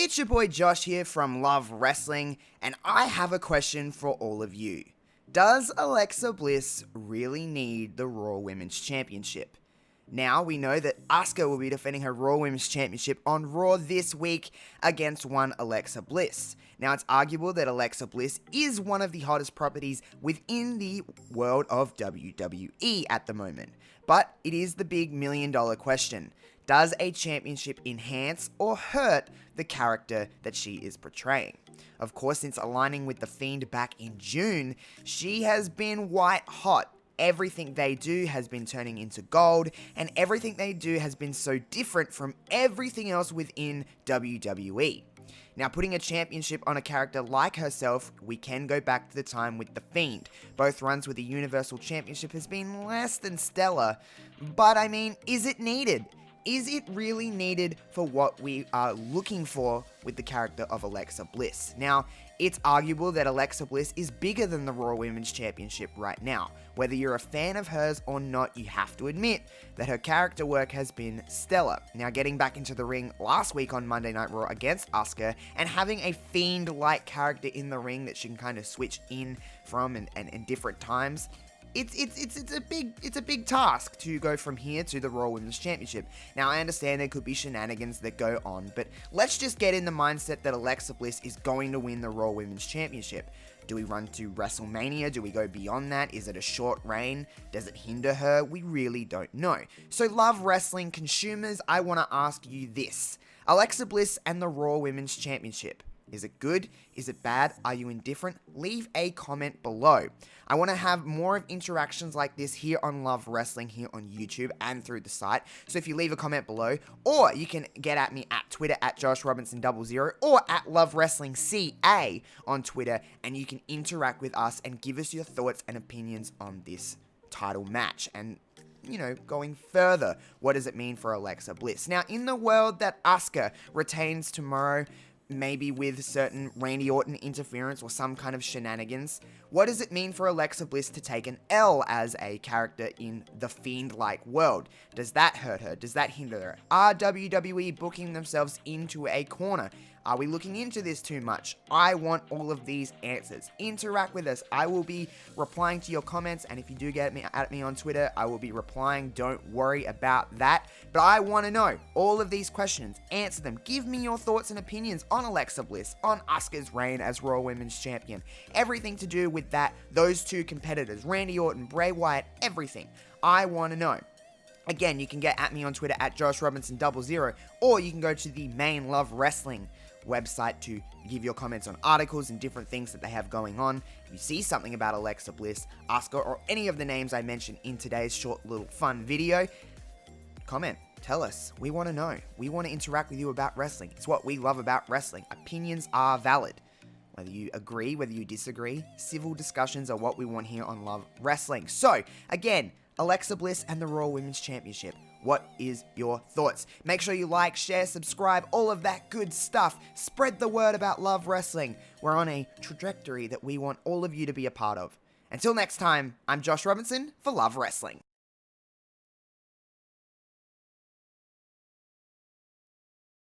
It's your boy Josh here from Love Wrestling, and I have a question for all of you. Does Alexa Bliss really need the Raw Women's Championship? Now we know that Asuka will be defending her Raw Women's Championship on Raw this week against one Alexa Bliss. Now it's arguable that Alexa Bliss is one of the hottest properties within the world of WWE at the moment. But it is the big $1 million question. Does a championship enhance or hurt the character that she is portraying? Of course, since aligning with The Fiend back in June, she has been white hot. Everything they do has been turning into gold, and everything they do has been so different from everything else within WWE. Now, putting a championship on a character like herself, we can go back to the time with The Fiend. Both runs with the Universal Championship has been less than stellar, but I mean, is it needed? Is it really needed for what we are looking for with the character of Alexa Bliss? Now, it's arguable that Alexa Bliss is bigger than the Raw Women's Championship right now. Whether you're a fan of hers or not, you have to admit that her character work has been stellar. Now, getting back into the ring last week on Monday Night Raw against Asuka and having a Fiend-like character in the ring that she can kind of switch in from and different times, It's a big task to go from here to the Raw Women's Championship. Now, I understand there could be shenanigans that go on, but let's just get in the mindset that Alexa Bliss is going to win the Raw Women's Championship. Do we run to WrestleMania? Do we go beyond that? Is it a short reign? Does it hinder her? We really don't know. So, Love Wrestling consumers, I want to ask you this. Alexa Bliss and the Raw Women's Championship. Is it good? Is it bad? Are you indifferent? Leave a comment below. I want to have more of interactions like this here on Love Wrestling, here on YouTube and through the site. So if you leave a comment below, or you can get at me at Twitter at JoshRobinson00 or at LoveWrestlingCA on Twitter, and you can interact with us and give us your thoughts and opinions on this title match. And going further, what does it mean for Alexa Bliss? Now, in the world that Asuka retains tomorrow, maybe with certain Randy Orton interference or some kind of shenanigans, what does it mean for Alexa Bliss to take an L as a character in the Fiend-like world? Does that hurt her? Does that hinder her? Are WWE booking themselves into a corner? Are we looking into this too much? I want all of these answers. Interact with us. I will be replying to your comments, and if you do get at me on Twitter, I will be replying. Don't worry about that. But I want to know all of these questions. Answer them. Give me your thoughts and opinions on Alexa Bliss, on Asuka's reign as Raw Women's Champion. Everything to do with that, those two competitors, Randy Orton, Bray Wyatt, everything. I want to know. Again, you can get at me on Twitter at JoshRobinson00, or you can go to the main Love Wrestling website to give your comments on articles and different things that they have going on. If you see something about Alexa Bliss, Asuka, or any of the names I mentioned in today's short little fun video, comment. Tell us. We want to know. We want to interact with you about wrestling. It's what we love about wrestling. Opinions are valid. Whether you agree, whether you disagree, civil discussions are what we want here on Love Wrestling. So, again, Alexa Bliss and the Raw Women's Championship. What is your thoughts? Make sure you like, share, subscribe, all of that good stuff. Spread the word about Love Wrestling. We're on a trajectory that we want all of you to be a part of. Until next time, I'm Josh Robinson for Love Wrestling.